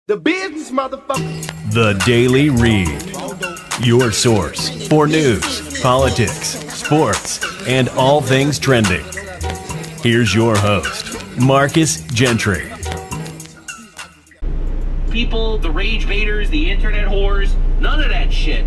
The business, motherfucker. The Daily Read. Your source for news, politics, sports, and all things trending. Here's your host, Marcus Gentry. People, the rage baiters, the internet whores, none of that shit.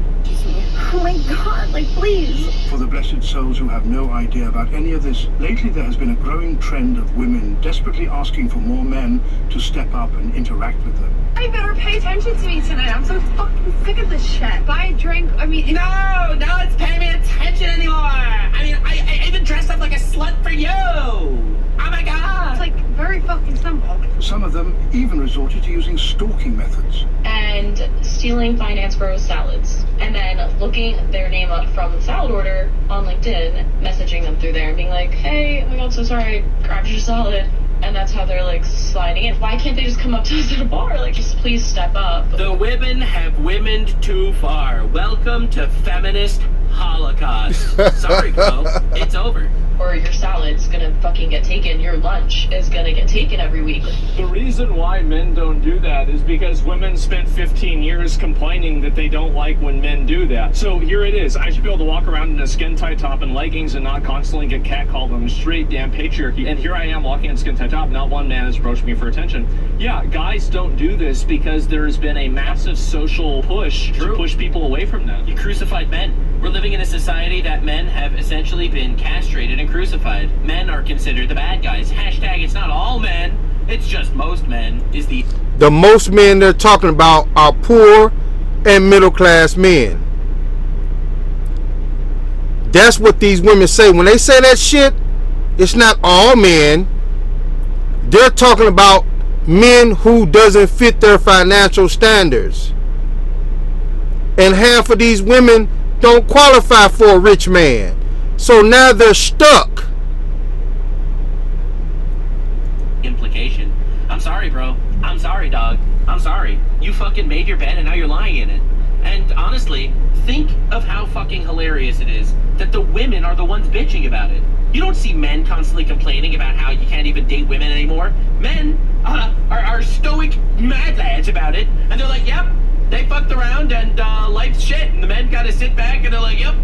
Oh my god, like please. For the blessed souls who have no idea about any of this, lately there has been a growing trend of women desperately asking for more men to step up and interact with them. I better pay attention to me tonight. I'm so fucking sick of this shit. Buy a drink, No one's paying me attention anymore. I even dressed up like a slut for you. Oh my god. It's like very fucking simple. Some of them even resorted to using stalking methods. And stealing Finance Bros salads. And then looking their name up from the salad order on LinkedIn, messaging them through there and being like, hey, oh my god, so sorry, I grabbed your salad. And that's how they're like sliding in. Why can't they just come up to us at a bar? Like, just please step up. The women have womened too far. Welcome to feminist holocaust. Sorry, bro. It's over. Or your salad's gonna fucking get taken. Your lunch is gonna get taken every week. The reason why men don't do that is because women spent 15 years complaining that they don't like when men do that. So here it is. I should be able to walk around in a skin-tight top and leggings and not constantly get catcalled on straight damn patriarchy. And here I am walking in a skin-tight top. Not one man has approached me for attention. Yeah, guys don't do this because there's been a massive social push to push people away from that. You crucified men. We're living in a society that men have essentially been castrated and crucified. Men are considered the bad guys. Hashtag it's not all men, it's just most men is the most men they're talking about are poor and middle class men. That's what these women say. When they say that shit, it's not all men. They're talking about men who doesn't fit their financial standards. And half of these women don't qualify for a rich man. So now they're stuck. Implication. I'm sorry, bro. I'm sorry, dog. I'm sorry. You fucking made your bed and now you're lying in it. And honestly, think of how fucking hilarious it is that the women are the ones bitching about it. You don't see men constantly complaining about how you can't even date women anymore. Men are stoic mad lads about it. And they're like, yep, they fucked around and life's shit. And the men gotta sit back and they're like, yep,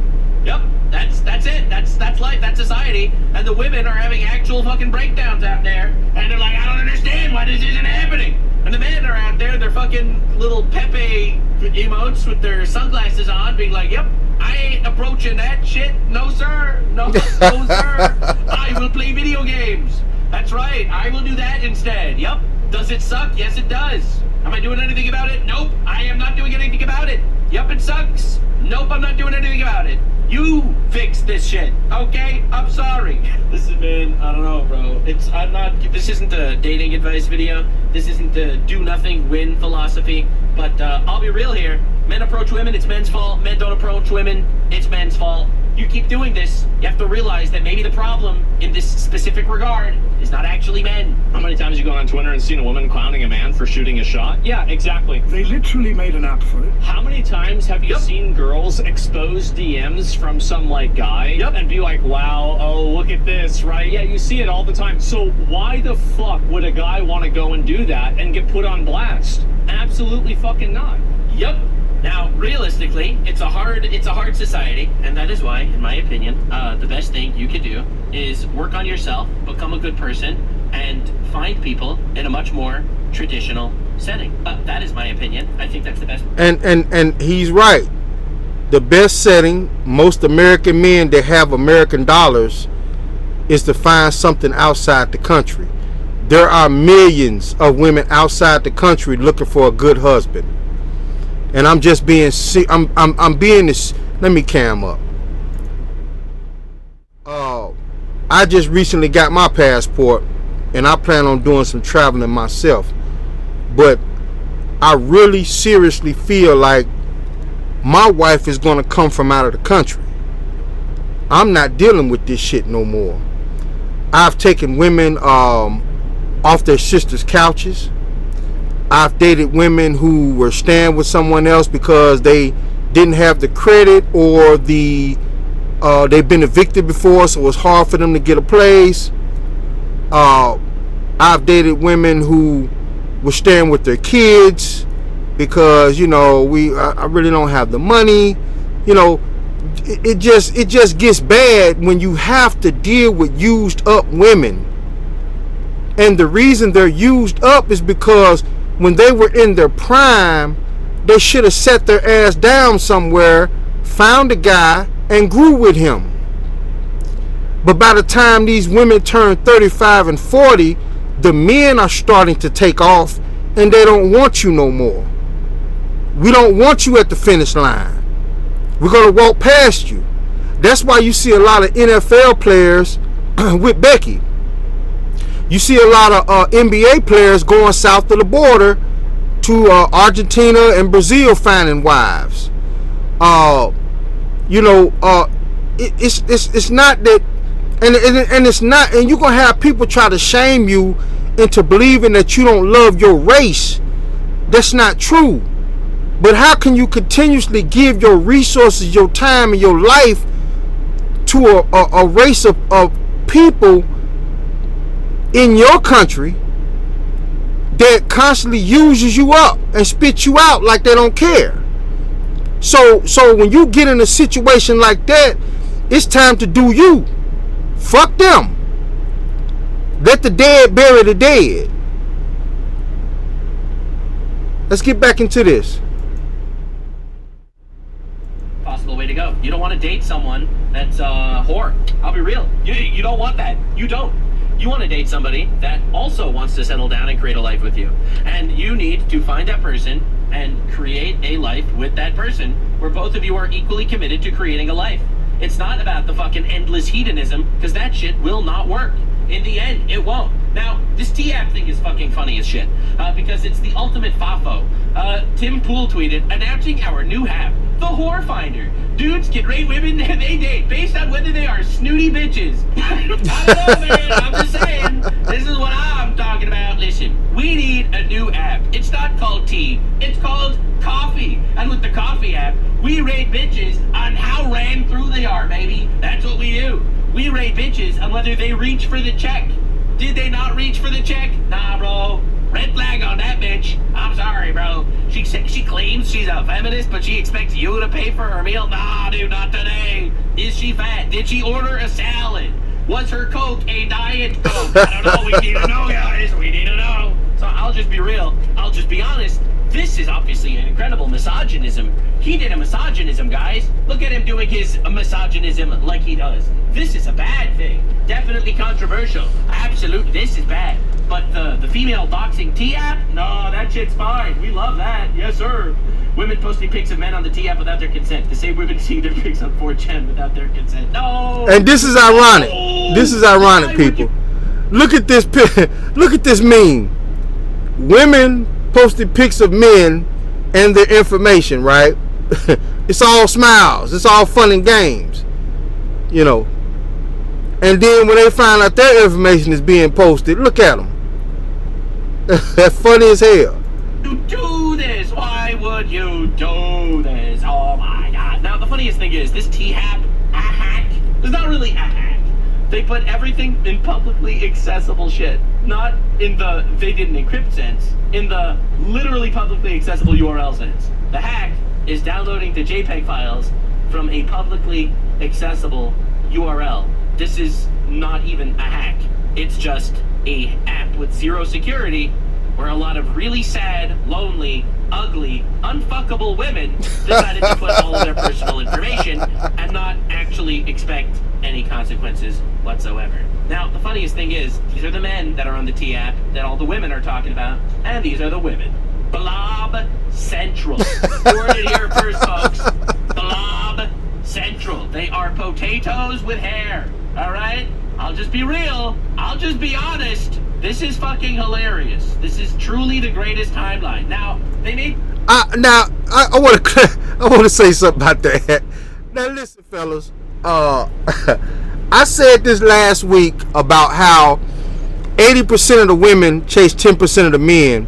that's it. That's life. That's society. And the women are having actual fucking breakdowns out there. And they're like, I don't understand why this isn't happening. And the men are out there, they're fucking little Pepe emotes with their sunglasses on, being like, yep, I ain't approaching that shit. No, sir. No, sir. I will play video games. That's right. I will do that instead. Yep. Does it suck? Yes, it does. Am I doing anything about it? Nope. I am not doing anything about it. Yep, it sucks. Nope, I'm not doing anything about it. You fix this shit, okay? I'm sorry. Listen, man, I don't know, bro. This isn't the dating advice video. This isn't the do nothing, win philosophy. But I'll be real here. Men approach women, it's men's fault. Men don't approach women, it's men's fault. You keep doing this, you have to realize that maybe the problem in this specific regard is not actually men. How many times you gone on Twitter and seen a woman clowning a man for shooting a shot? Yeah, exactly. They literally made an app for it. How many times have you seen girls expose DMs from some like guy and be like, wow, oh, look at this, right? Yeah, you see it all the time. So why the fuck would a guy want to go and do that and get put on blast? Absolutely fucking not. Yep. Now, realistically, it's a hard society, and that is why, in my opinion, the best thing you could do is work on yourself, become a good person, and find people in a much more traditional setting. That is my opinion. I think that's the best. And he's right. The best setting, most American men that have American dollars, is to find something outside the country. There are millions of women outside the country looking for a good husband. And I'm just being I'm being this. Let me cam up. I just recently got my passport, and I plan on doing some traveling myself. But I really seriously feel like my wife is going to come from out of the country. I'm not dealing with this shit no more. I've taken women off their sisters' couches. I've dated women who were staying with someone else because they didn't have the credit or they've been evicted before, so it's hard for them to get a place. I've dated women who were staying with their kids because, you know, I really don't have the money. You know, it just gets bad when you have to deal with used up women. And the reason they're used up is because when they were in their prime, they should have set their ass down somewhere, found a guy, and grew with him. But by the time these women turn 35 and 40, the men are starting to take off and they don't want you no more. We don't want you at the finish line. We're going to walk past you. That's why you see a lot of NFL players with Becky. You see a lot of NBA players going south of the border to Argentina and Brazil finding wives. It's not that, and it's not, and you're gonna have people try to shame you into believing that you don't love your race. That's not true. But how can you continuously give your resources, your time, and your life to a race of people in your country that constantly uses you up and spits you out like they don't care? So when you get in a situation like that, it's time to do you. Fuck them. Let the dead bury the dead. Let's get back into this. Possible way to go. You don't want to date someone that's a whore. I'll be real. You don't want that. You don't. You want to date somebody that also wants to settle down and create a life with you. And you need to find that person and create a life with that person where both of you are equally committed to creating a life. It's not about the fucking endless hedonism, because that shit will not work. In the end, it won't. Now, this T-app thing is fucking funny as shit, because it's the ultimate FAFO. Tim Pool tweeted, announcing our new app, The Whore Finder. Dudes can rate women they date based on whether they are snooty bitches. I don't know, man. I'm just saying. This is what I'm talking about. Listen, we need a new app. It's not called tea. It's called coffee. And with the coffee app, we rate bitches on how ran through they are, baby. That's what we do. We rate bitches on whether they reach for the check. Did they not reach for the check? Nah, bro. Red flag on that bitch. I'm sorry, bro. She claims she's a feminist, but she expects you to pay for her meal. Nah, dude, not today. Is she fat? Did she order a salad? Was her Coke a Diet Coke? I don't know. We need to know, guys. We need to know. So I'll just be real. I'll just be honest. This is obviously an incredible misogynism. He did a misogynism, guys. Look at him doing his misogynism like he does. This is a bad thing. Definitely controversial. Absolutely, this is bad. But the female doxing T-app? No, that shit's fine. We love that. Yes, sir. Women posting pics of men on the T-app without their consent. The same women seeing their pics on 4chan without their consent. No! And this is ironic. This is ironic, people. Look at this. Look at this meme. Women posting pics of men and their information, right? It's all smiles. It's all fun and games. You know. And then when they find out their information is being posted, look at them. That's funny as hell. You do this? Why would you do this? Oh my god. Now the funniest thing is this T-app, a hack. It's not really a hack. They put everything in publicly accessible shit. Not in the they didn't encrypt sense. In the literally publicly accessible URL sense. The hack is downloading the JPEG files from a publicly accessible URL. This is not even a hack. It's just a app with zero security where a lot of really sad, lonely, ugly, unfuckable women decided to put all of their personal information and not actually expect any consequences whatsoever. Now, the funniest thing is, these are the men that are on the T-app that all the women are talking about, and these are the women. Blob Central. You heard it here first, folks. Blob Central. They are potatoes with hair. All right? I'll just be real. I'll just be honest. This is fucking hilarious. This is truly the greatest timeline. Now, they made... I want to say something about that. Now, listen, fellas. I said this last week about how 80% of the women chase 10% of the men.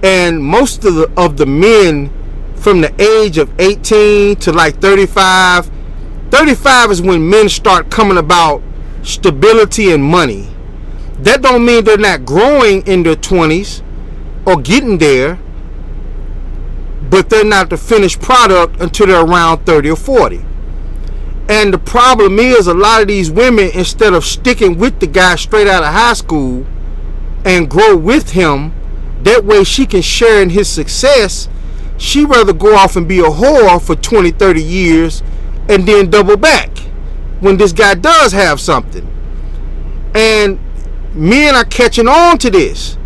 And most of the men from the age of 18 to like 35 is when men start coming about stability and money. That don't mean they're not growing in their 20s. or getting there, but they're not the finished product until they're around 30 or 40. And the problem is, a lot of these women, instead of sticking with the guy straight out of high school and grow with him, that way she can share in his success, she'd rather go off and be a whore for 20, 30 years and then double back when this guy does have something. And men are catching on to this.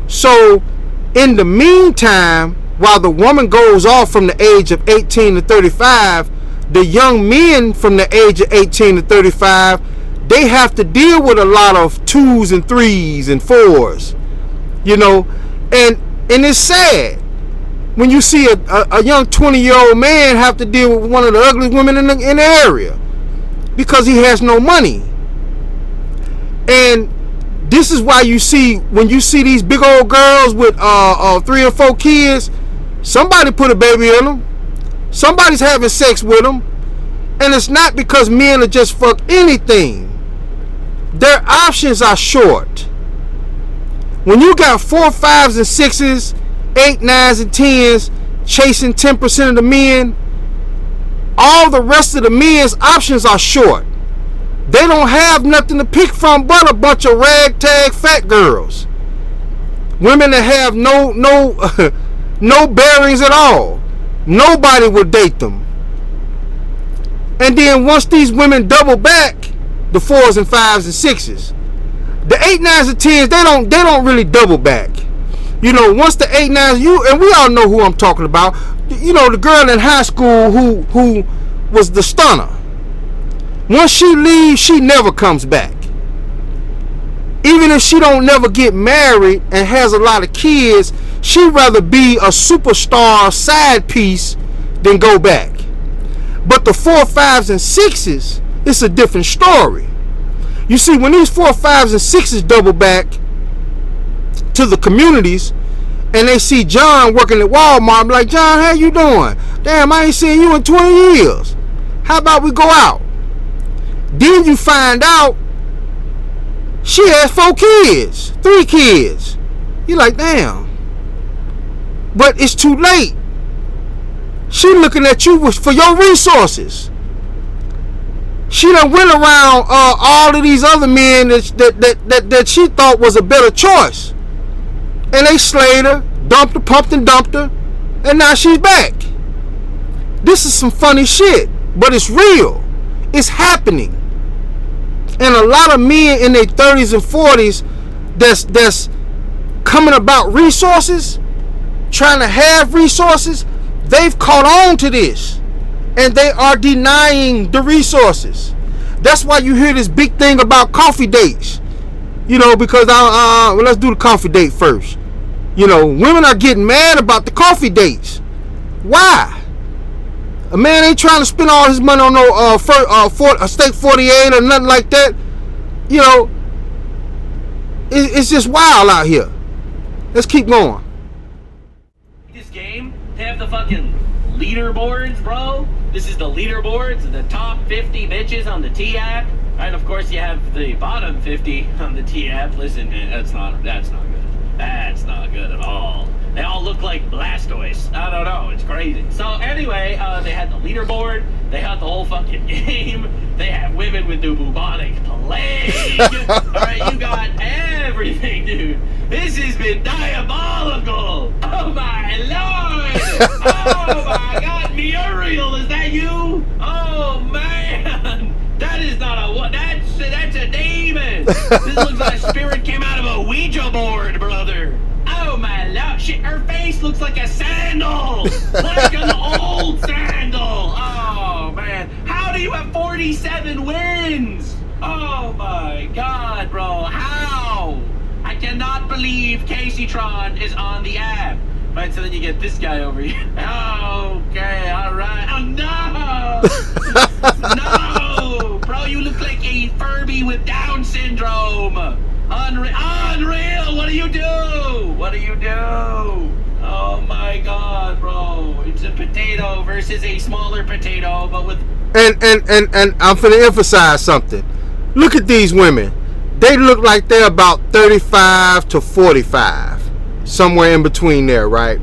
So in the meantime, while the woman goes off from the age of 18 to 35, the young men from the age of 18 to 35, they have to deal with a lot of 2s and 3s and 4s, you know, and it's sad when you see a young 20-year-old man have to deal with one of the ugliest women in the area because he has no money. And this is why you see, when you see these big old girls with 3 or 4 kids, somebody put a baby in them. Somebody's having sex with them. And it's not because men are just fuck anything. Their options are short. When you got 4, 5s and 6s, 8, 9s and 10s chasing 10% of the men, all the rest of the men's options are short. They don't have nothing to pick from but a bunch of ragtag fat girls. Women that have no bearings at all. Nobody would date them. And then once these women double back, the 4s and 5s and 6s, the 8, 9s and 10s, they don't really double back. You know, once the 8, 9s, and we all know who I'm talking about. You know, the girl in high school who was the stunner. Once she leaves, she never comes back. Even if she don't never get married and has a lot of kids, she'd rather be a superstar side piece than go back. But the 4, 5s and 6s, it's a different story. You see, when these 4, 5s and 6s double back to the communities and they see John working at Walmart, I'm like, John, how you doing? Damn, I ain't seen you in 20 years. How about we go out? Then you find out she has 4 kids, 3 kids. You're like, damn. But it's too late. She looking at you for your resources. She done went around all of these other men that she thought was a better choice. And they slayed her, dumped her, pumped and dumped her, and now she's back. This is some funny shit, but it's real. It's happening. And a lot of men in their 30s and 40s that's coming about resources, trying to have resources, they've caught on to this. And they are denying the resources. That's why you hear this big thing about coffee dates. You know, because well, let's do the coffee date first. You know, women are getting mad about the coffee dates. Why? A man ain't trying to spend all his money on no a steak 48 or nothing like that. You know, it's just wild out here. Let's keep going. This game, they have the fucking leaderboards, bro. This is the leaderboards, the top 50 bitches on the T-app. And of course you have the bottom 50 on the T-app. Listen, man, that's not good. That's not good at all. They all look like Blastoise. I don't know. It's crazy. So anyway, they had the leaderboard. They had the whole fucking game. They have women with the bubonic plague. Alright, you got everything, dude. This has been diabolical. Oh my lord. Oh my god, Muriel, is that you? Oh man. That is not a what? That's a demon. This looks like a spirit came out of a Ouija board, brother. Oh my lord, shit, her face looks like a sandal. Like an old sandal. Oh man. How do you have 47 wins? Oh my god, bro. How? I cannot believe Casey Tron is on the app. Right, so then you get this guy over here. Okay, alright. Oh no! No! Bro, you look like a Furby with Down syndrome. Unreal! What do you do? What do you do? Oh my god, bro. It's a potato versus a smaller potato, but with... And I'm finna emphasize something. Look at these women. They look like they're about 35 to 45. somewhere in between there, right?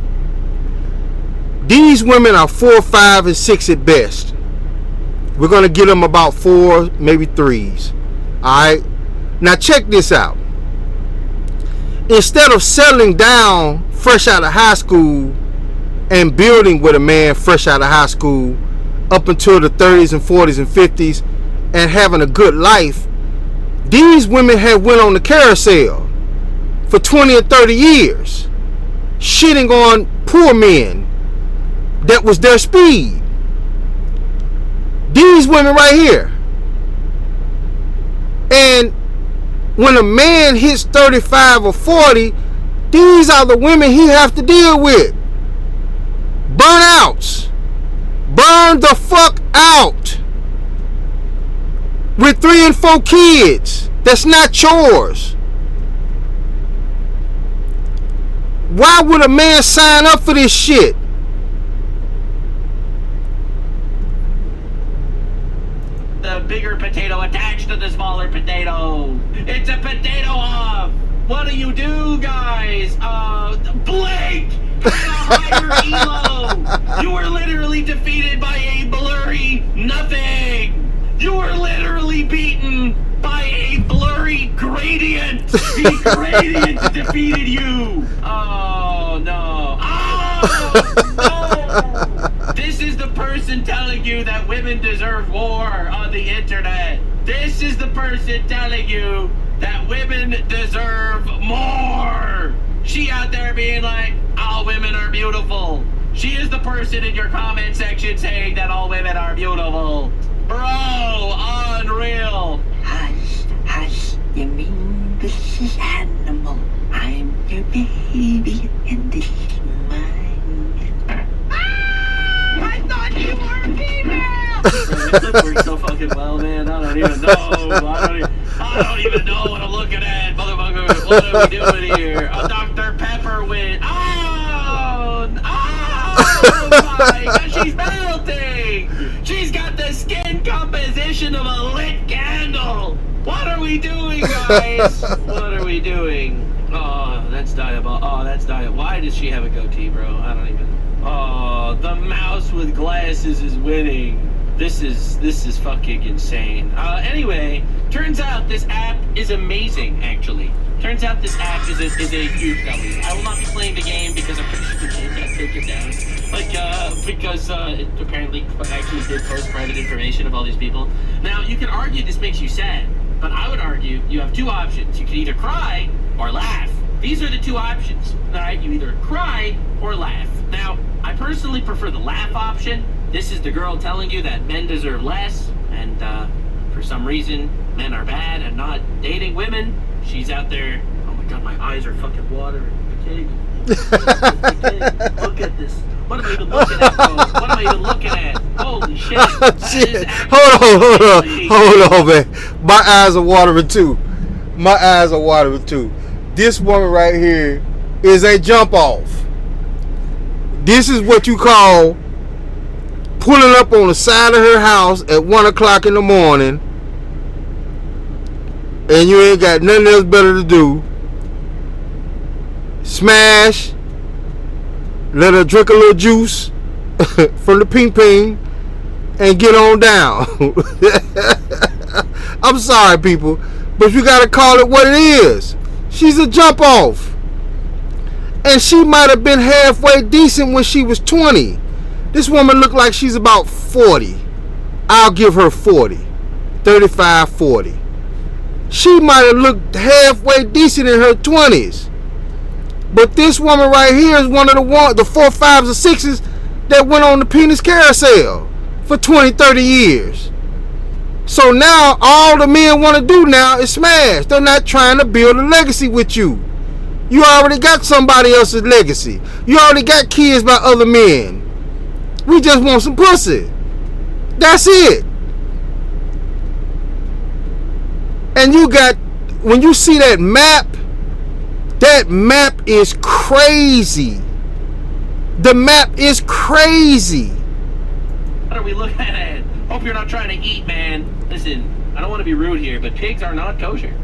These women are 4, 5, and 6 at best. We're going to get them about 4, maybe 3s. Alright? Now check this out. Instead of settling down fresh out of high school and building with a man fresh out of high school up until the 30s and 40s and 50s and having a good life, these women have went on the carousel for 20 or 30 years, shitting on poor men. That was their speed. These women right here. And when a man hits 35 or 40, these are the women he have to deal with. Burnouts. Burn the fuck out. With 3 and 4 kids. That's not yours. Why would a man sign up for this shit? The bigger potato attached to the smaller potato. It's a potato off. What do you do, guys? Blake had a higher elo. You were literally defeated by a blurry nothing. You were literally beaten by a blurry gradient. The gradient defeated you. Oh no. Oh no. This is the person telling you that women deserve more on the internet. This is the person telling you that women deserve more. She out there being like, all women are beautiful. She is the person in your comment section saying that all women are beautiful. Bro, unreal. Hush, hush, you mean this is animal. I'm your baby and this is mine. I thought you were a female! This works so fucking well, man. I don't even know. I don't even know what I'm looking at, motherfucker. What are we doing here? A Dr. Pepper win. Oh my God, she's melting. She's got the skin composition of a lit candle. What are we doing, guys? What are we doing? Oh, that's diabolical. Oh, that's diabolical. Why does she have a goatee, bro? I don't even. Oh, the mouse with glasses is winning. This is fucking insane. Anyway, turns out this app is amazing, actually. Turns out this app is a huge W. I will not be playing the game because I'm pretty sure the game got taken down. Because it apparently actually did post private information of all these people. Now, you can argue this makes you sad, but I would argue you have 2 options. You can either cry or laugh. These are the 2 options, alright? You either cry or laugh. Now, I personally prefer the laugh option. This is the girl telling you that men deserve less, and for some reason, men are bad and not dating women. She's out there. Oh my God, my eyes are fucking watering. Okay. Look at this. What am I even looking at, bro? What am I even looking at? Holy shit. Shit. Hold on, man. My eyes are watering too. This woman right here is a jump off. This is what you call pulling up on the side of her house at 1 o'clock in the morning, and you ain't got nothing else better to do. Smash, let her drink a little juice from the ping ping, and get on down. I'm sorry, people, but you gotta call it what it is. She's a jump off. And she might have been halfway decent when she was 20. This woman looked like she's about 40. I'll give her 40. 35, 40. She might have looked halfway decent in her 20s. But this woman right here is one of the 4, 5s, or 6s that went on the penis carousel for 20, 30 years. So now all the men want to do now is smash. They're not trying to build a legacy with you. You already got somebody else's legacy. You already got kids by other men. We just want some pussy. That's it. And you got, when you see that map is crazy. The map is crazy. What are we looking at? Hope you're not trying to eat, man. Listen, I don't want to be rude here, but pigs are not kosher.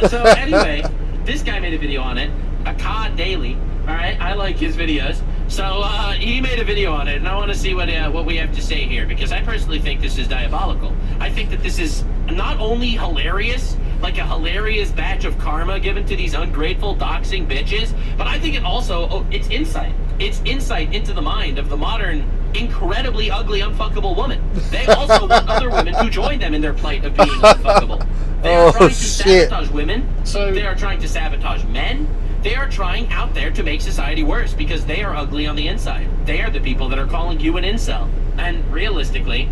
So anyway, this guy made a video on it. Akkad Daily. All right, I like his videos. So he made a video on it, and I want to see what we have to say here, because I personally think this is diabolical. I think that this is not only hilarious, like a hilarious batch of karma given to these ungrateful, doxing bitches, but I think it also, it's insight. It's insight into the mind of the modern, incredibly ugly, unfuckable woman. They also want other women to join them in their plight of being unfuckable. They are trying to sabotage women. They are trying to sabotage men. They are trying out there to make society worse because they are ugly on the inside. They are the people that are calling you an incel. And realistically,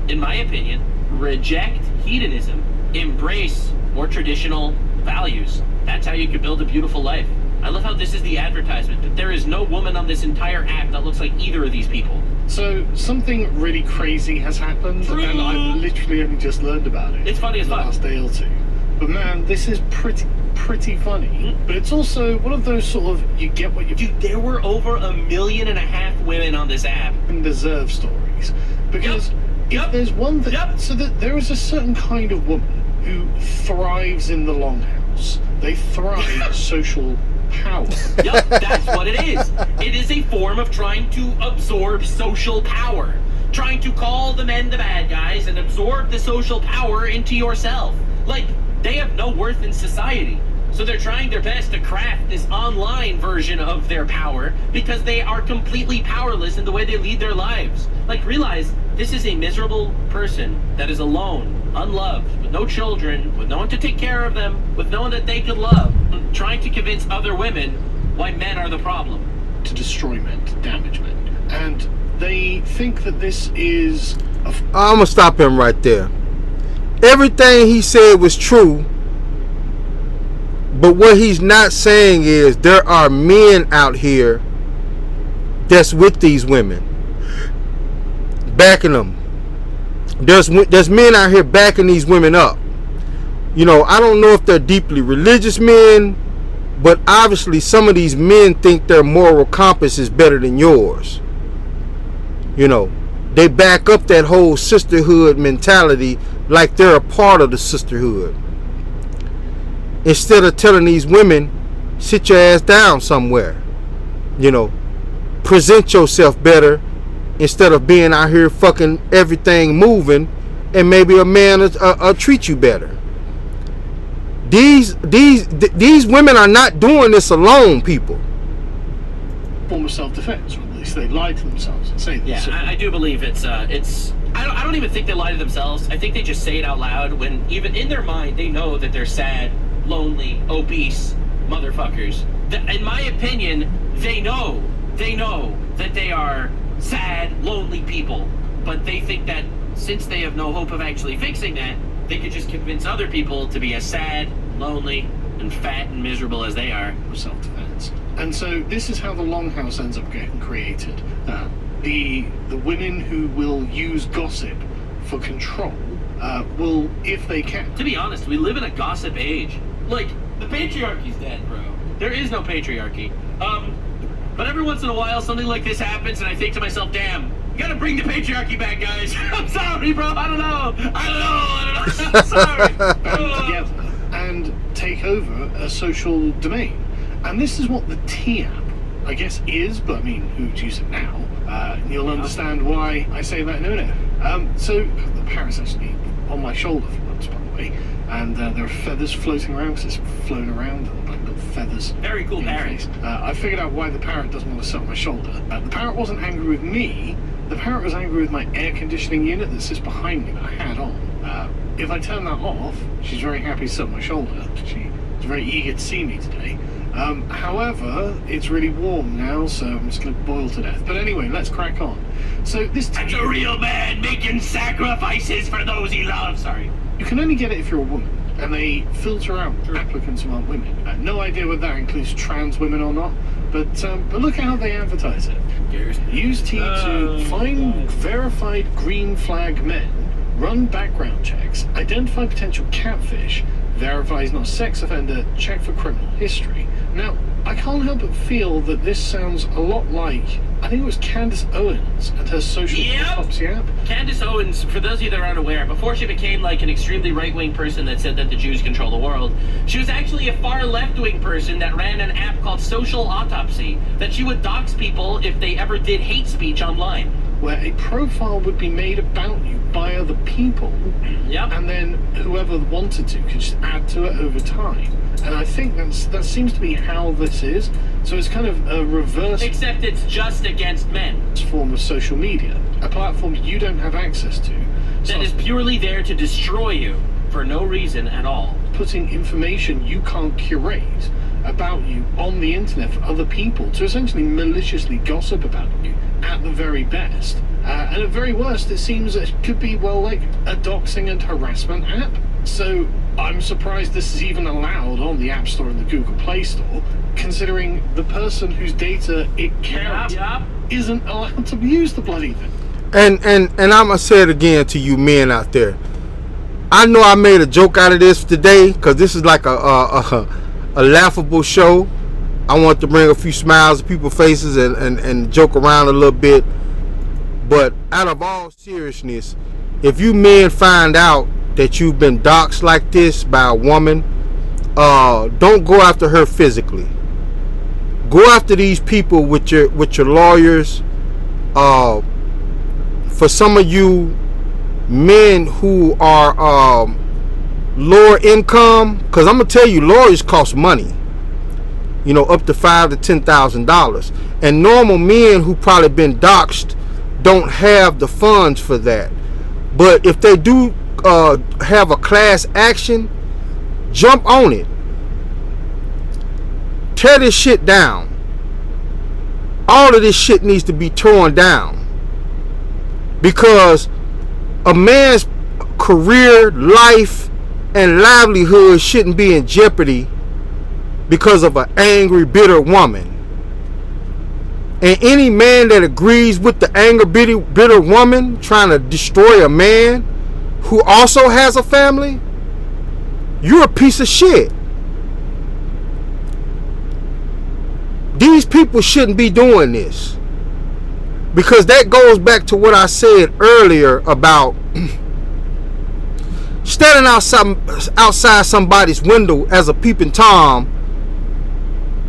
in my opinion, reject hedonism. Embrace more traditional values. That's how you can build a beautiful life. I love how this is the advertisement, but there is no woman on this entire app that looks like either of these people. So something really crazy has happened, and I've literally only just learned about it. It's funny as fuck. The last day or two. But man, this is pretty funny. But it's also one of those sort of, you get what you... Dude, there were over 1.5 million women on this app. And deserve stories. Because if there's one thing... So that there is a certain kind of woman who thrives in the longhouse. They thrive social power. Yep, that's what it is. It is a form of trying to absorb social power. Trying to call the men the bad guys and absorb the social power into yourself. Like, they have no worth in society. So they're trying their best to craft this online version of their power because they are completely powerless in the way they lead their lives. Like, realize this is a miserable person that is alone, unloved, with no children, with no one to take care of them, with no one that they could love, trying to convince other women why men are the problem. To destroy men, to damage men. And they think that this is... I'm going to stop him right there. Everything he said was true, but what he's not saying is there are men out here that's with these women, backing them. There's men out here backing these women up. You know, I don't know if they're deeply religious men, but obviously some of these men think their moral compass is better than yours. You know, they back up that whole sisterhood mentality like they're a part of the sisterhood. Instead of telling these women, sit your ass down somewhere. You know, present yourself better instead of being out here fucking everything moving, and maybe a man will treat you better. These women are not doing this alone, people. Form of self-defense, or at least they lie to themselves and say this. Yeah, I do believe it's I don't even think they lie to themselves. I think they just say it out loud when even in their mind they know that they're sad, lonely, obese motherfuckers. In my opinion, they know that they are sad, lonely people, but they think that since they have no hope of actually fixing that, they could just convince other people to be as sad, lonely, and fat and miserable as they are. Self-defense. And so this is how the longhouse ends up getting created. The women who will use gossip for control will, if they can. To be honest, we live in a gossip age. Like, the patriarchy's dead, bro. There is no patriarchy. But every once in a while, something like this happens, and I think to myself, damn, you gotta bring the patriarchy back, guys. I'm sorry, bro. I don't know. I'm sorry. Band together and take over a social domain. And this is what the T-app, I guess, is, but I mean, who'd use it now? You'll understand why I say that in a minute. So, the parrot's actually on my shoulder for once, by the way. And there are feathers floating around, because it's flown around, like little feathers. Very cool parrot. I figured out why the parrot doesn't want to sit on my shoulder. The parrot wasn't angry with me. The parrot was angry with my air conditioning unit that sits behind me that I had on. If I turn that off, she's very happy to sit on my shoulder. She's very eager to see me today. However, it's really warm now, so I'm just going to boil to death. But anyway, let's crack on. So this... That's a real man making sacrifices for those he loves. Sorry. You can only get it if you're a woman, and they filter out applicants who aren't women. No idea whether that includes trans women or not, but look how they advertise it. Use T to find verified green flag men, run background checks, identify potential catfish, verify he's not a sex offender, check for criminal history. Now, I can't help but feel that this sounds a lot like, I think it was Candace Owens and her social autopsy app. Candace Owens, for those of you that are unaware, before she became like an extremely right-wing person that said that the Jews control the world, she was actually a far left-wing person that ran an app called Social Autopsy, that she would dox people if they ever did hate speech online. Where a profile would be made about you by other people, and then whoever wanted to could just add to it over time. And I think that seems to be how this is. So it's kind of a reverse. Except it's just against men. Form of social media, a platform you don't have access to. That is purely there to destroy you for no reason at all. Putting information you can't curate about you on the internet for other people to essentially maliciously gossip about you at the very best. And at very worst, it seems it could be, well, like a doxing and harassment app. So I'm surprised this is even allowed on the App Store and the Google Play Store, considering the person whose data it carries isn't allowed to use the bloody thing. And I'm gonna say it again to you men out there. I know I made a joke out of this today because this is like a laughable show. I want to bring a few smiles to people's faces and joke around a little bit. But out of all seriousness, if you men find out that you've been doxxed like this by a woman, don't go after her physically. Go after these people with your lawyers. For some of you men who are lower income, because I'm gonna tell you, lawyers cost money. You know, up to $5,000 to $10,000, and normal men who probably been doxxed don't have the funds for that. But if they do have a class action, jump on it. Tear this shit down. All of this shit needs to be torn down, because a man's career, life, and livelihood shouldn't be in jeopardy because of an angry, bitter woman. And any man that agrees with the angry, bitter woman trying to destroy a man who also has a family, you're a piece of shit. These people shouldn't be doing this, because that goes back to what I said earlier about standing outside somebody's window as a peeping Tom,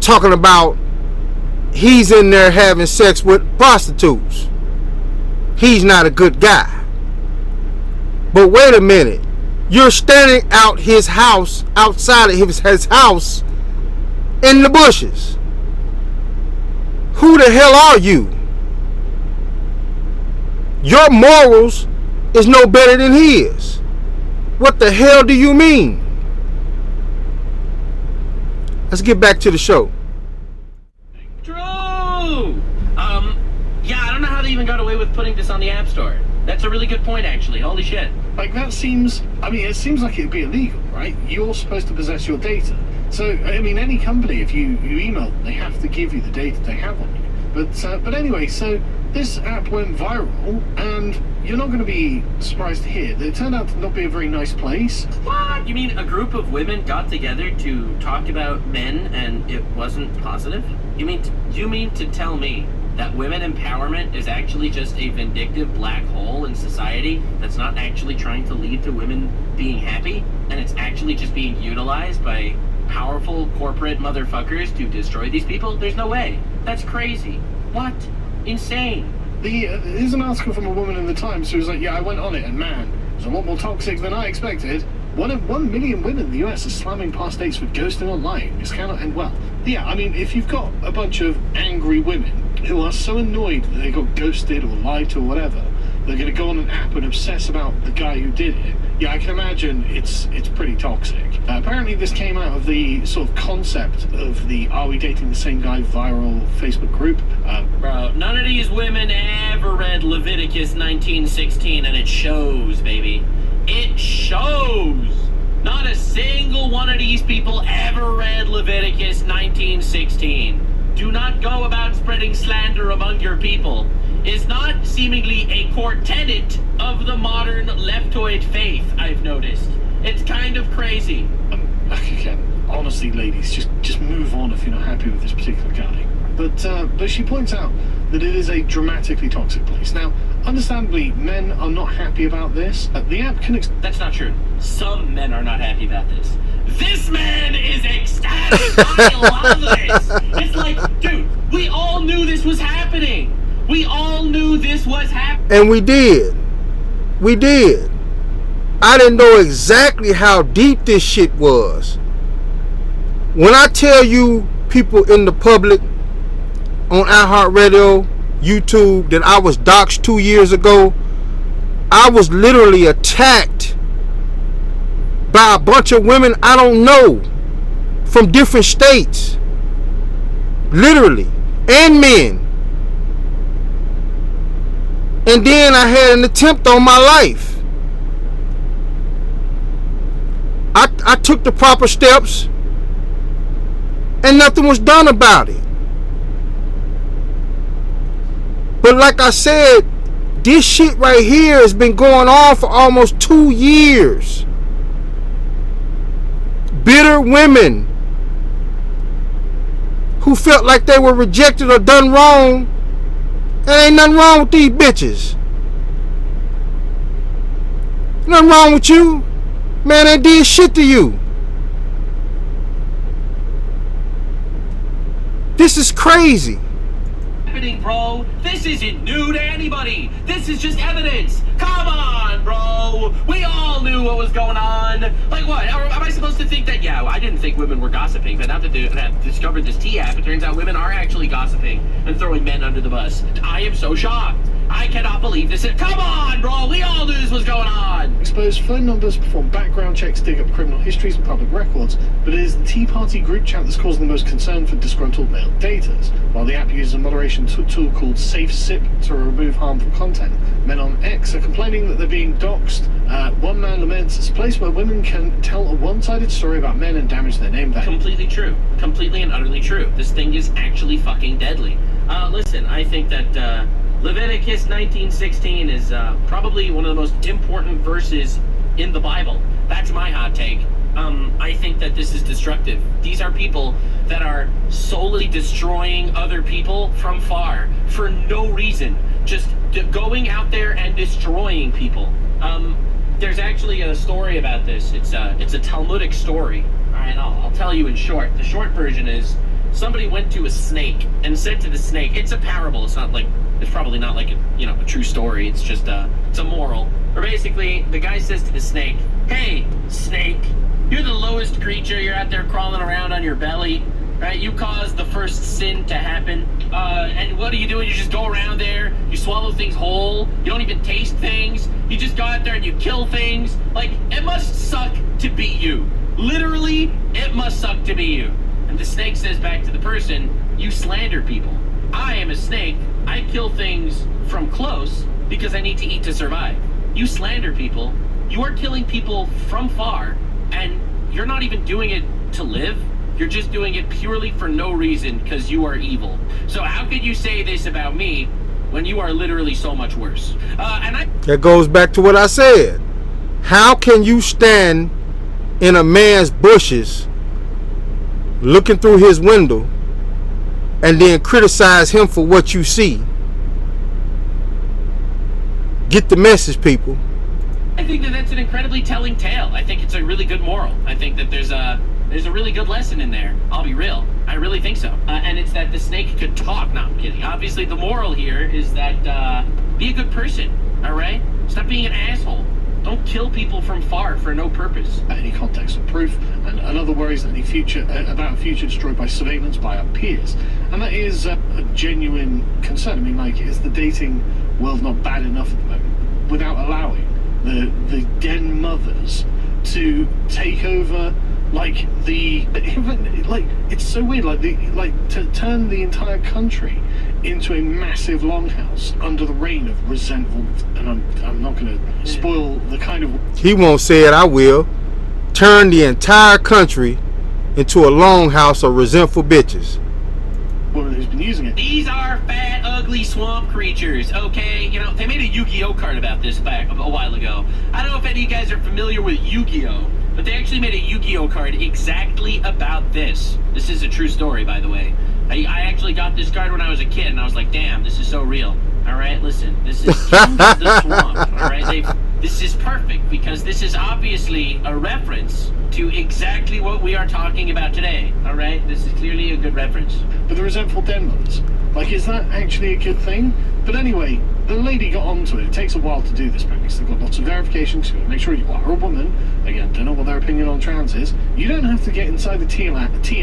talking about he's in there having sex with prostitutes. He's not a good guy. But wait a minute. You're standing out his house, outside of his house, in the bushes. Who the hell are you? Your morals is no better than his. What the hell do you mean? Let's get back to the show. Drew! Yeah, I don't know how they even got away with putting this on the App Store. That's a really good point, actually. Holy shit. Like, that seems, I mean, it seems like it'd be illegal, right? You're supposed to possess your data. So, I mean, any company, if you email them, they have to give you the data they have on you. But anyway, so this app went viral, and you're not going to be surprised to hear that it turned out to not be a very nice place. What? You mean a group of women got together to talk about men and it wasn't positive? You mean to tell me that women empowerment is actually just a vindictive black hole in society that's not actually trying to lead to women being happy, and it's actually just being utilized by powerful corporate motherfuckers to destroy these people? There's no way. That's crazy. What? Insane. Here's an article from a woman in the Times who was like, yeah, I went on it, and man, it was a lot more toxic than I expected. 1 million women in the US are slamming past dates for ghosting online. This cannot end well. Yeah, I mean, if you've got a bunch of angry women who are so annoyed that they got ghosted or lied to or whatever, they're going to go on an app and obsess about the guy who did it. Yeah, I can imagine it's pretty toxic. Apparently this came out of the sort of concept of the Are We Dating the Same Guy viral Facebook group. Bro, none of these women ever read Leviticus 19:16, and it shows, baby. It shows. Not a single one of these people ever read Leviticus 19:16. Do not go about spreading slander among your people. Is not seemingly a core tenet of the modern leftoid faith, I've noticed. It's kind of crazy. Again, honestly, ladies, just move on if you're not happy with this particular guy. But she points out that it is a dramatically toxic place. Now, understandably, men are not happy about this. The app can... That's not true. Some men are not happy about this. This man is ecstatic. I love this. It's like, dude, we all knew this was happening. We all knew this was happening. And we did. We did. I didn't know exactly how deep this shit was. When I tell you people in the public, on iHeartRadio, YouTube, that I was doxxed 2 years ago, I was literally attacked by a bunch of women I don't know from different states. Literally. And men. And then I had an attempt on my life. I took the proper steps and nothing was done about it. But like I said, this shit right here has been going on for almost 2 years. Bitter women who felt like they were rejected or done wrong. There ain't nothing wrong with these bitches. Nothing wrong with you. Man, they did shit to you. This is crazy. Bro, this isn't new to anybody. This is just evidence. Come on, bro. We all knew what was going on. Like what? Am I supposed to think that? Yeah, I didn't think women were gossiping, but now that I've discovered this T app, it turns out women are actually gossiping and throwing men under the bus. I am so shocked. I cannot believe this. Come on, bro. We all knew this was going on. Expose phone numbers, perform background checks, dig up criminal histories and public records, but it is the Tea Party group chat that's causing the most concern for disgruntled male daters. While the app uses a moderation tool called SafeSip to remove harmful content, men on X are complaining that they're being doxxed. One man laments it's a place where women can tell a one-sided story about men and damage their name value. Completely true. Completely and utterly true. This thing is actually fucking deadly. Listen, I think that Leviticus 19:16 is probably one of the most important verses in the Bible. That's my hot take. I think that this is destructive. These are people that are solely destroying other people from far for no reason. Just going out there and destroying people. There's actually a story about this. It's a Talmudic story. All right, I'll tell you in short. The short version is somebody went to a snake and said to the snake, it's a parable. It's not like, it's probably not like a true story. It's just it's a moral. Or basically, the guy says to the snake, hey, snake, you're the lowest creature. You're out there crawling around on your belly, right? You caused the first sin to happen. And what are you doing? You just go around there, you swallow things whole, you don't even taste things, you just go out there and you kill things. Like, it must suck to be you. Literally, it must suck to be you. And the snake says back to the person, you slander people. I am a snake. I kill things from close because I need to eat to survive. You slander people. You are killing people from far, and you're not even doing it to live. You're just doing it purely for no reason because you are evil. So how could you say this about me when you are literally so much worse? That goes back to what I said. How can you stand in a man's bushes looking through his window and then criticize him for what you see? Get the message, people. I think that that's an incredibly telling tale. I think it's a really good moral. I think that there's a really good lesson in there. I'll be real. I really think so. And it's that the snake could talk. No, I'm kidding. Obviously, the moral here is that be a good person, all right? Stop being an asshole. Don't kill people from far for no purpose. Any context or proof, and another worries that about a future destroyed by surveillance by our peers. And that is a genuine concern. I mean, like, is the dating world not bad enough at the moment without allowing the den mothers to take over, like, it's so weird, to turn the entire country into a massive longhouse under the reign of resentful, and I'm not going to spoil the kind of... He won't say it, I will. Turn the entire country into a longhouse of resentful bitches. Woman who's been using it. These are fat, ugly ugly swamp creatures, okay? You know, they made a Yu-Gi-Oh card about this back a while ago. I don't know if any of you guys are familiar with Yu-Gi-Oh, but they actually made a Yu-Gi-Oh card exactly about this. This is a true story, by the way. I actually got this card when I was a kid, and I was like, damn, this is so real. All right, listen, this is King of the Swamp, all right? This is perfect, because this is obviously a reference to exactly what we are talking about today, all right? This is clearly a good reference. But the resentful den mothers, like, is that actually a good thing? But anyway, the lady got onto it. It takes a while to do this, because they've got lots of verifications. So make sure you are a woman. Again, don't know what their opinion on trans is. You don't have to get inside the T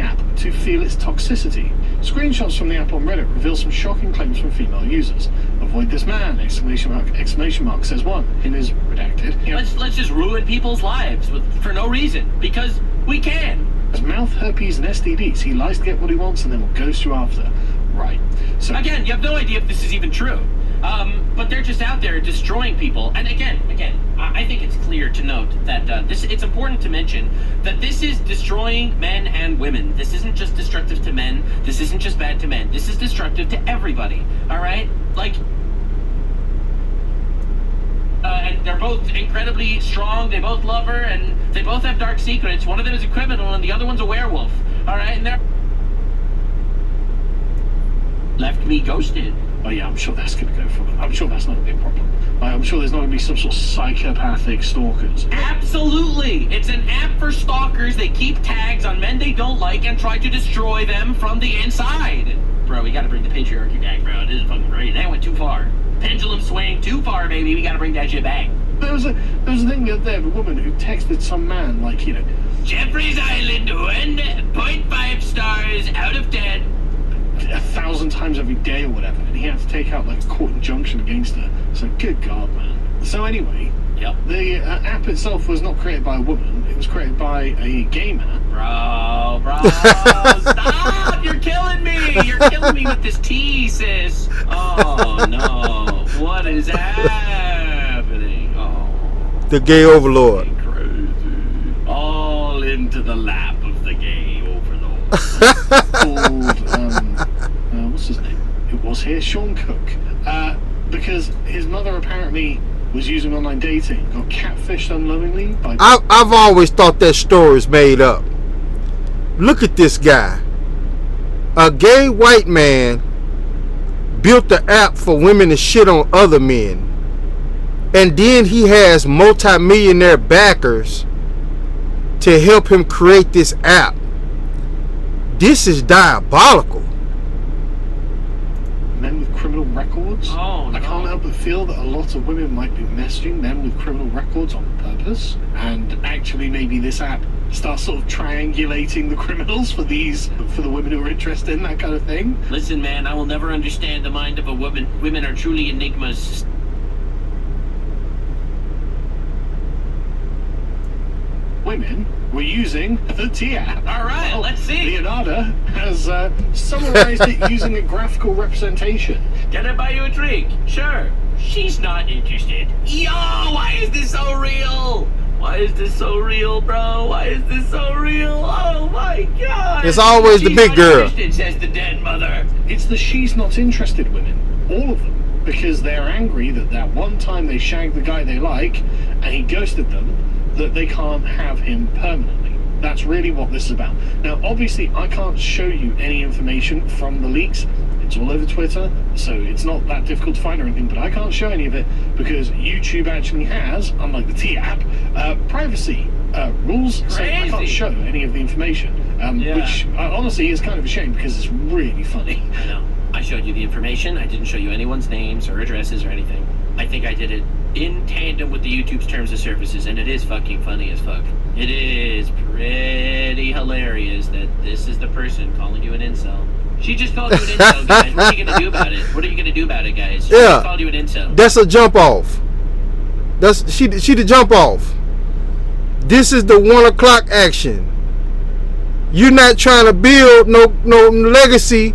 app to feel its toxicity. Screenshots from the app on Reddit reveal some shocking claims from female users. Avoid this man! Exclamation mark, says one in his redacted. Let's just ruin people's lives for no reason, because we can. Has mouth herpes and STDs. He lies to get what he wants and then will ghost you after. Right. So again, you have no idea if this is even true. But they're just out there destroying people. And again, I think it's clear to note that it's important to mention that this is destroying men and women. This isn't just destructive to men. This isn't just bad to men. This is destructive to everybody. All right? Like, and they're both incredibly strong. They both love her, and they both have dark secrets. One of them is a criminal, and the other one's a werewolf. All right? And they're left me ghosted. Oh yeah, I'm sure that's going to go for them. I'm sure that's not going to be a problem. I'm sure there's not going to be some sort of psychopathic stalkers. Absolutely! It's an app for stalkers. They keep tags on men they don't like and try to destroy them from the inside. Bro, we gotta bring the patriarchy back, bro. This is fucking great. That went too far. Pendulum swing too far, baby. We gotta bring that shit back. There was a thing the other day of a woman who texted some man, like, you know, Jeffrey's Island, 1.5 stars out of 10. 1,000 times every day or whatever, and he had to take out like a court injunction against her. So good God, man. So anyway, yep. The app itself was not created by a woman. It was created by a gay man. Bro, stop! You're killing me! You're killing me with this tea, sis. Oh no, what is happening? Oh, the gay overlord. Crazy. All into the lap of the gay overlord. Called what's his name? It was here, Sean Cook. Because his mother apparently was using online dating, got catfished unknowingly by... I've always thought that story's made up. Look at this guy. A gay white man built the app for women to shit on other men. And then he has multi-millionaire backers to help him create this app. This is diabolical. Men with criminal records? Oh, no. I can't help but feel that a lot of women might be messaging men with criminal records on purpose. And actually maybe this app starts sort of triangulating the criminals for the women who are interested in that kind of thing. Listen, man, I will never understand the mind of a woman. Women are truly enigmas. Women were using the T app. All right, Well, let's see. Leonardo has summarized it using a graphical representation. Can I buy you a drink? Sure. She's not interested. Yo, why is this so real? Why is this so real, bro? Why is this so real? Oh my God! It's always the big girl. She's not interested, says the dead mother. It's the she's not interested women. All of them. Because they're angry that one time they shagged the guy they like and he ghosted them, that they can't have him permanently. That's really what this is about. Now, obviously, I can't show you any information from the leaks. It's all over Twitter, so it's not that difficult to find or anything, but I can't show any of it because YouTube actually has, unlike the T app, privacy rules, so I can't show any of the information, which honestly is kind of a shame because it's really funny. I know. I showed you the information. I didn't show you anyone's names or addresses or anything. I think I did it in tandem with the YouTube's terms of services, and it is fucking funny as fuck. It is pretty hilarious that this is the person calling you an incel. She just called you an incel, guys. What are you gonna do about it? What are you gonna do about it, guys? She just called you an incel. That's a jump off. That's she the jump off. This is the 1 o'clock action. You're not trying to build no legacy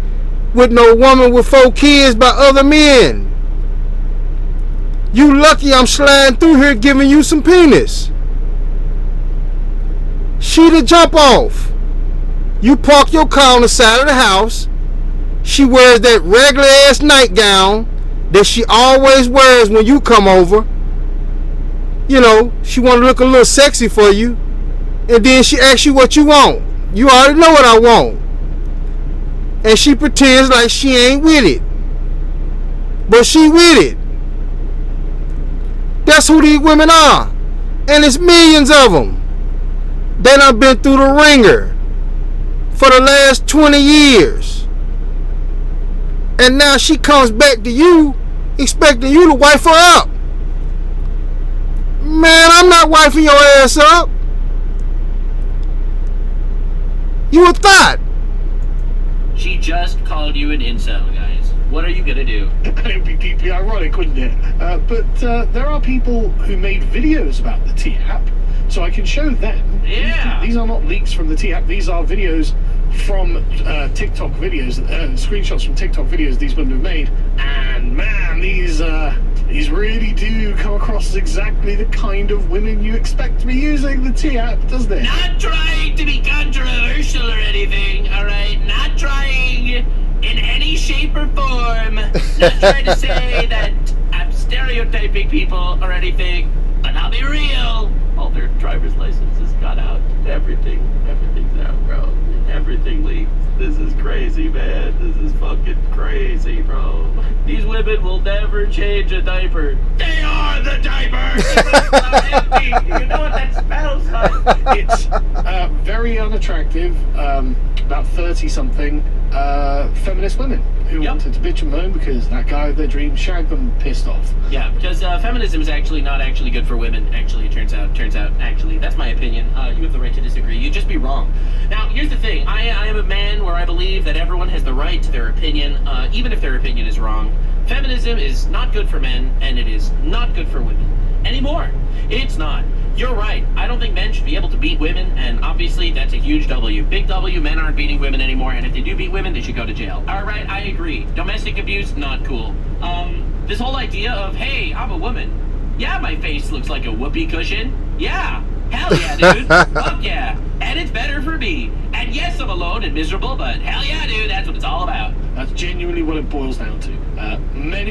with no woman with 4 kids by other men. You lucky I'm sliding through here giving you some penis. She the jump off. You park your car on the side of the house She wears that regular ass nightgown that she always wears when you come over. You know, she want to look a little sexy for you. And then she asks you what you want. You already know what I want. And she pretends like she ain't with it. But she with it. That's who these women are. And it's millions of them. They done been through the ringer for the last 20 years. And now she comes back to you expecting you to wife her up. Man, I'm not wifing your ass up. You a thought. She just called you an incel, guys. What are you gonna do? It'd be deeply ironic, wouldn't it? But there are people who made videos about the T-app, so I can show them. Yeah. These are not leaks from the T-app. These are videos from TikTok videos, screenshots from TikTok videos these women have made. And man, these really do come across as exactly the kind of women you expect to be using the T-app, doesn't it? Not trying to be controversial or anything, alright? Not trying in any shape or form. Not trying to say that I'm stereotyping people or anything, but I'll be real. All their driver's licenses got out. Everything's out, bro. Everything leaked. This is crazy, man. This is fucking crazy, bro. These women will never change a diaper. They are the diaper! You know what that smells like? It's very unattractive, about 30-something feminist women who wanted to bitch and moan because that guy of their dreams shagged them pissed off. Yeah, because feminism is actually not actually good for women. Actually, it turns out, actually, that's my opinion. You have the right to disagree. You'd just be wrong. Now, here's the thing. I am a man where I believe that everyone has the right to their opinion, even if their opinion is wrong. Feminism is not good for men, and it is not good for women anymore. It's not. You're right. I don't think men should be able to beat women, and obviously that's a huge W. Big W, men aren't beating women anymore, and if they do beat women, they should go to jail. Alright, I agree. Domestic abuse, not cool. This whole idea of, hey, I'm a woman. Yeah, my face looks like a whoopee cushion. Yeah. Hell yeah, dude. Fuck yeah. And it's better for me. And yes, I'm alone and miserable, but hell yeah, dude, that's what it's all about. That's genuinely what it boils down to.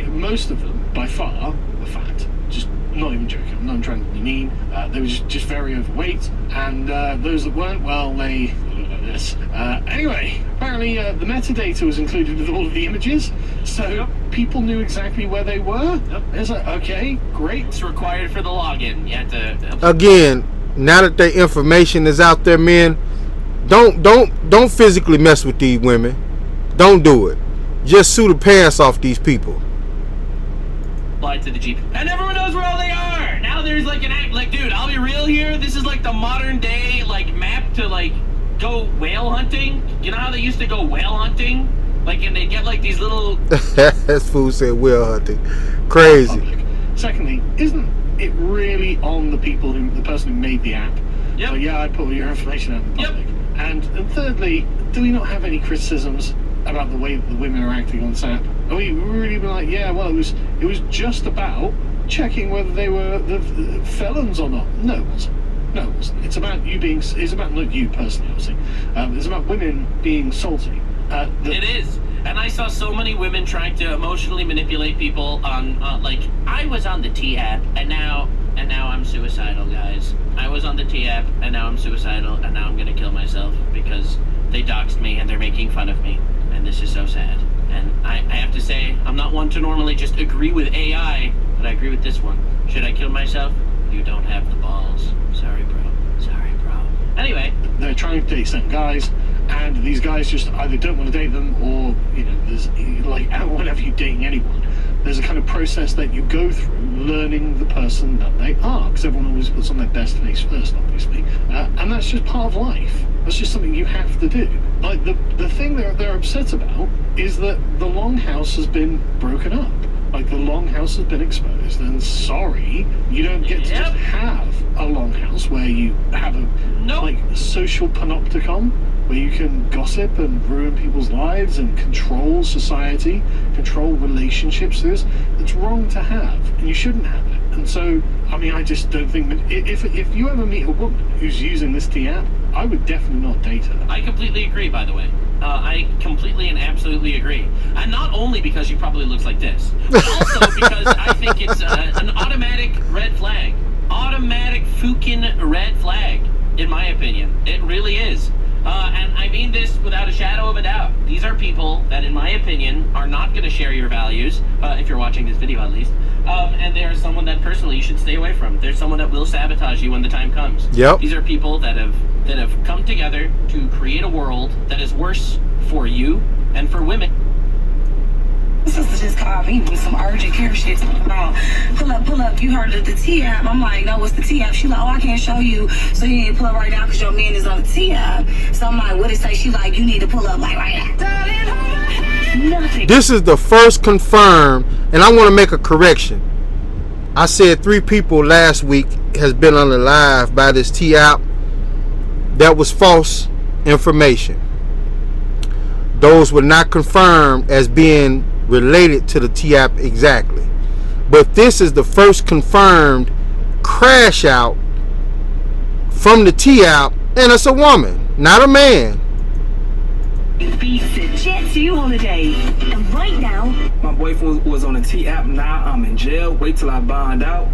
Most of them, by far, were fat. Just not even joking. I'm not trying to be mean. They were just very overweight, and those that weren't, well, they look like this. Anyway, apparently the metadata was included with all of the images, so people knew exactly where they were. It's like, okay, great. It's required for the login. You have to. Again, now that their information is out there, men, don't physically mess with these women. Don't do it. Just sue the pants off these people. Apply to the Jeep, and everyone knows where all they are. Now there's like an act. Like, dude, I'll be real here. This is like the modern day like map to like go whale hunting. You know how they used to go whale hunting? Like, and they get like these little. That's fool said whale hunting. Crazy. Secondly, isn't it really on the person who made the app? Yep. So yeah, I put all your information out in the public. And thirdly, do we not have any criticisms about the way that the women are acting on this app? Are we really been like, yeah, well, it was just about checking whether they were the felons or not? No, it wasn't. No, it wasn't. It's about you being. It's about not you personally, obviously. It's about women being salty. It is. And I saw so many women trying to emotionally manipulate people on, like, I was on the T-app, and now I'm suicidal, guys. I was on the T-app, and now I'm suicidal, and now I'm gonna kill myself because they doxed me and they're making fun of me, and this is so sad. And I have to say, I'm not one to normally just agree with AI, but I agree with this one. Should I kill myself? You don't have the balls. Sorry, bro. Sorry, bro. Anyway. They're trying to date certain guys, and these guys just either don't want to date them, or, you know, there's, like, whenever you're dating anyone, there's a kind of process that you go through learning the person that they are, because everyone always puts on their best face first, obviously, and that's just part of life. That's just something you have to do. Like, the thing they're upset about is that the Longhouse has been broken up. Like, the Longhouse has been exposed, and sorry, you don't get to just have a Longhouse where you have a like social panopticon where you can gossip and ruin people's lives and control society, control relationships. It's wrong to have, and you shouldn't have it. And so, I mean, I just don't think that if you ever meet a woman who's using this T-app, I would definitely not date her. I completely agree, by the way. I completely and absolutely agree. And not only because she probably looks like this, but also because I think it's an automatic red flag. Automatic fucking red flag, in my opinion. It really is. And I mean this without a shadow of a doubt. These are people that, in my opinion, are not going to share your values, if you're watching this video at least. And they are someone that personally you should stay away from. They're someone that will sabotage you when the time comes. Yep. These are people that have come together to create a world that is worse for you and for women. Sister just called me with some urgent care shit talking about pull up, you heard of the T app. I'm like, no, what's the T app? She like, oh, I can't show you, so you need to pull up right now because your man is on the T app. So I'm like, what it say? She like, you need to pull up like right now. Nothing. This is the first confirmed, and I want to make a correction. I said 3 people last week has been unalived by this T app. That was false information. Those were not confirmed as being related to the T app exactly. But this is the first confirmed crash out from the T app, and it's a woman, not a man. Beats a jet to you holiday. And right now, my boyfriend was on the T app. Now I'm in jail. Wait till I bond out.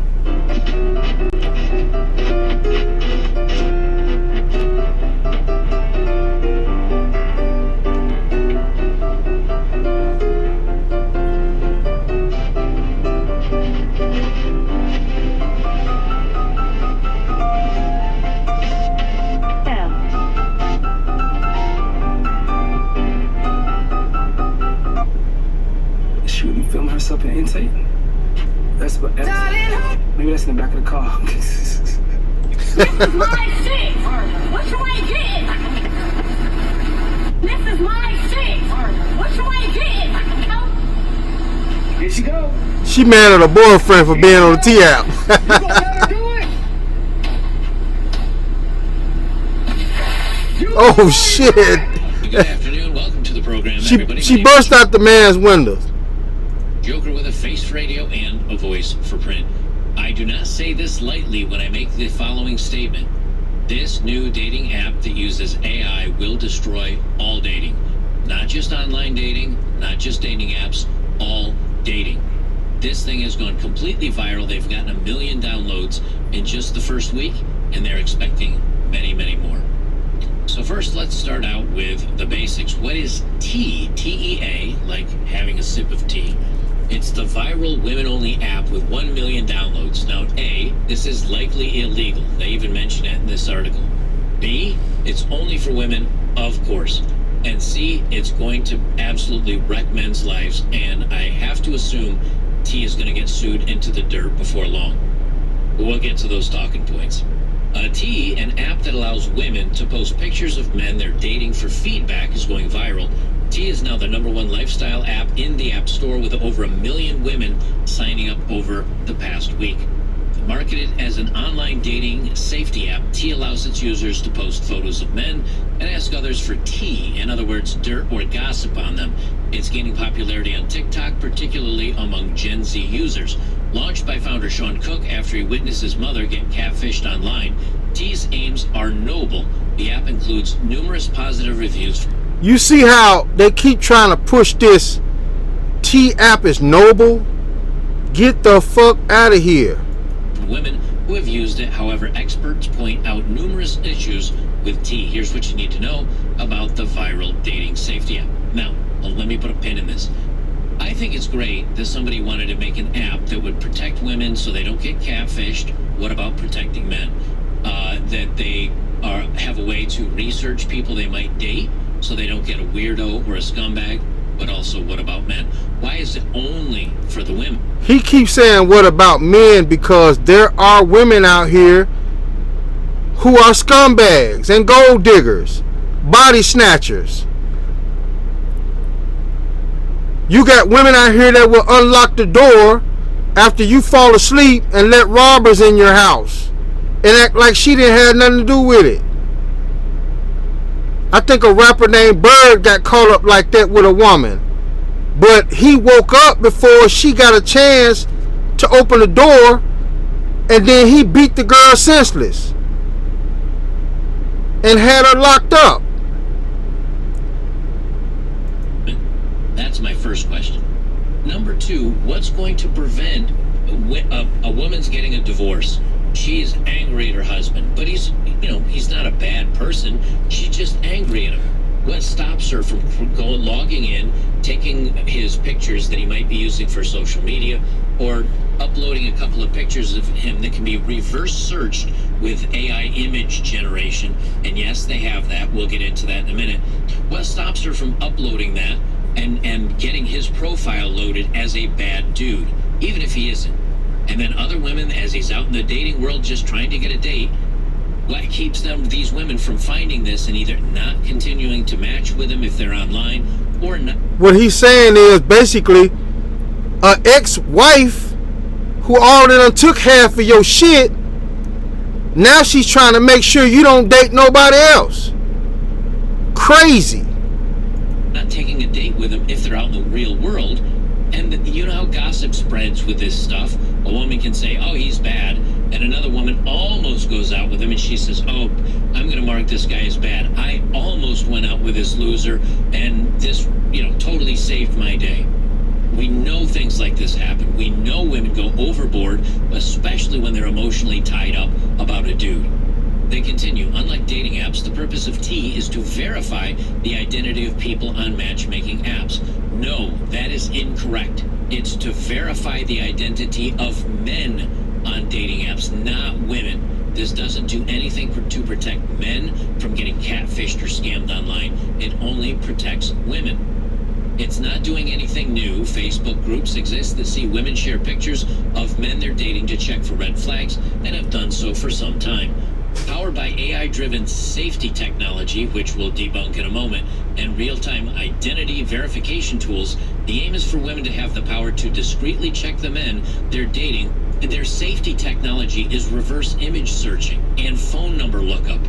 Film herself in intake. That's maybe that's in the back of the car. this is my shit. What you ain't getting? This is my shit. What you ain't getting? Here she go. She mad at her boyfriend for being on the T app. You gonna let her do it? Oh shit! Good afternoon. Welcome to the program, everybody. She burst out the man's windows. Joker with a face for radio and a voice for print. I do not say this lightly when I make the following statement. This new dating app that uses AI will destroy all dating. Not just online dating, not just dating apps, all dating. This thing has gone completely viral. They've gotten 1 million downloads in just the first week, and they're expecting many, many more. So first, let's start out with the basics. What is T? T-E-A, like having a sip of tea. It's the viral women-only app with 1 million downloads. Now, A, this is likely illegal. They even mention it in this article. B, it's only for women, of course. And C, it's going to absolutely wreck men's lives. And I have to assume T is going to get sued into the dirt before long. But we'll get to those talking points. T, an app that allows women to post pictures of men they're dating for feedback, is going viral. T is now the #1 lifestyle app in the App Store with over 1 million women signing up over the past week. Marketed as an online dating safety app, T allows its users to post photos of men and ask others for tea, in other words, dirt or gossip on them. It's gaining popularity on TikTok, particularly among Gen Z users. Launched by founder Sean Cook after he witnessed his mother get catfished online, T's aims are noble. The app includes numerous positive reviews. You see how they keep trying to push this T app is noble? Get the fuck out of here. Women who have used it. However, experts point out numerous issues with T. Here's what you need to know about the viral dating safety app. Now, let me put a pin in this. I think it's great that somebody wanted to make an app that would protect women so they don't get catfished. What about protecting men? That they have a way to research people they might date so they don't get a weirdo or a scumbag. But also, what about men? Why is it only for the women? He keeps saying, what about men? Because there are women out here who are scumbags and gold diggers, body snatchers. You got women out here that will unlock the door after you fall asleep and let robbers in your house and act like she didn't have nothing to do with it. I think a rapper named Bird got caught up like that with a woman. But he woke up before she got a chance to open the door, and then he beat the girl senseless. and had her locked up? That's my first question. Number two, what's going to prevent a woman's getting a divorce? She's angry at her husband, but he's not a bad person. She's just angry at him. What stops her from logging in, taking his pictures that he might be using for social media, or uploading a couple of pictures of him that can be reverse searched with AI image generation? And yes, they have that. We'll get into that in a minute. What stops her from uploading that and getting his profile loaded as a bad dude, even if he isn't? And then other women, as he's out in the dating world just trying to get a date, what keeps these women from finding this and either not continuing to match with him if they're online or not? What he's saying is basically an ex-wife who already took half of your shit, now she's trying to make sure you don't date nobody else. Crazy. Not taking a date with them if they're out in the real world. And you know how gossip spreads with this stuff. A woman can say, oh, he's bad, and another woman almost goes out with him and she says, oh, I'm going to mark this guy as bad. I almost went out with this loser, and this, totally saved my day. We know things like this happen. We know women go overboard, especially when they're emotionally tied up about a dude. They continue, unlike dating apps, the purpose of T is to verify the identity of people on matchmaking apps. No, that is incorrect. It's to verify the identity of men on dating apps, not women. This doesn't do anything to protect men from getting catfished or scammed online. It only protects women. It's not doing anything new. Facebook groups exist that see women share pictures of men they're dating to check for red flags and have done so for some time. Powered by AI-driven safety technology, which we'll debunk in a moment, and real-time identity verification tools, the aim is for women to have the power to discreetly check the men they're dating. Their safety technology is reverse image searching and phone number lookup,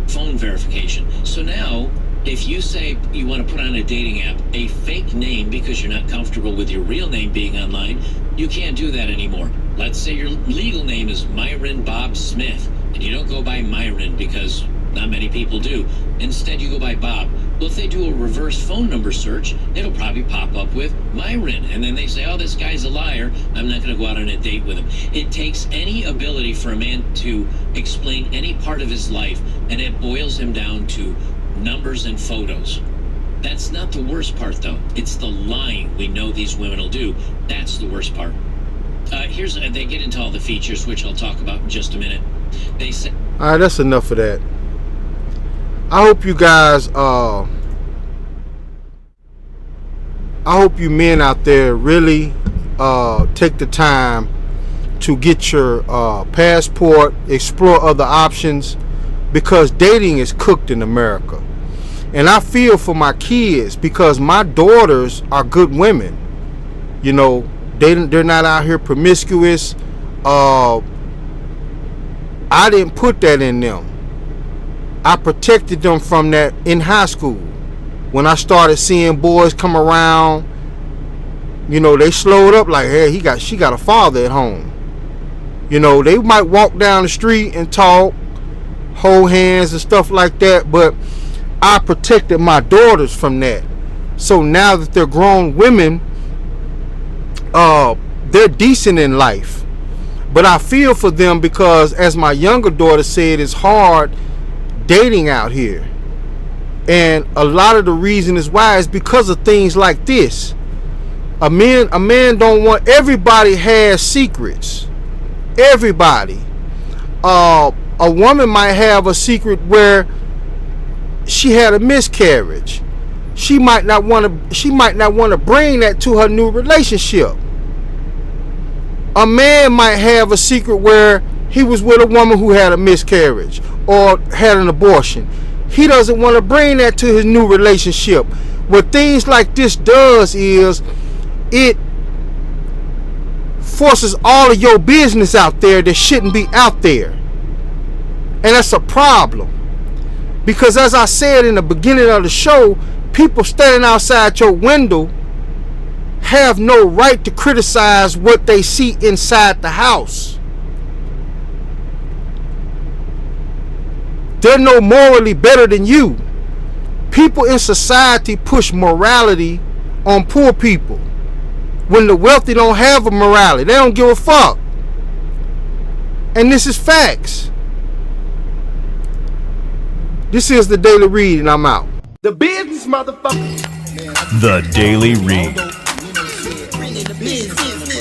phone verification. So now, if you say you want to put on a dating app a fake name because you're not comfortable with your real name being online, you can't do that anymore. Let's say your legal name is Myron Bob Smith, and you don't go by Myron because not many people do. Instead, you go by Bob. Well, if they do a reverse phone number search, it'll probably pop up with Myron. And then they say, oh, this guy's a liar. I'm not going to go out on a date with him. It takes any ability for a man to explain any part of his life, and it boils him down to numbers and photos. That's not the worst part, though. It's the lying we know these women will do. That's the worst part. They get into all the features, which I'll talk about in just a minute. They say, all right, that's enough of that. I hope you guys, I hope you men out there really take the time to get your passport, explore other options, because dating is cooked in America. And I feel for my kids because my daughters are good women. They're not out here promiscuous. I didn't put that in them. I protected them from that in high school. When I started seeing boys come around, they slowed up like, hey, she got a father at home. They might walk down the street and talk, hold hands and stuff like that, but I protected my daughters from that. So now that they're grown women, they're decent in life. But I feel for them because, as my younger daughter said, it's hard dating out here. And a lot of the reason is why is because of things like this. A man don't want, everybody has secrets. Everybody. A woman might have a secret where she had a miscarriage. She might not want to bring that to her new relationship. A man might have a secret where he was with a woman who had a miscarriage or had an abortion. He doesn't want to bring that to his new relationship. What things like this does is it forces all of your business out there that shouldn't be out there. And that's a problem. Because as I said in the beginning of the show, people standing outside your window have no right to criticize what they see inside the house. they're no morally better than you. People in society push morality on poor people when the wealthy don't have a morality. They don't give a fuck. And this is facts. This is the Daily Read, and I'm out. The business, motherfucker. The Daily Read. Business.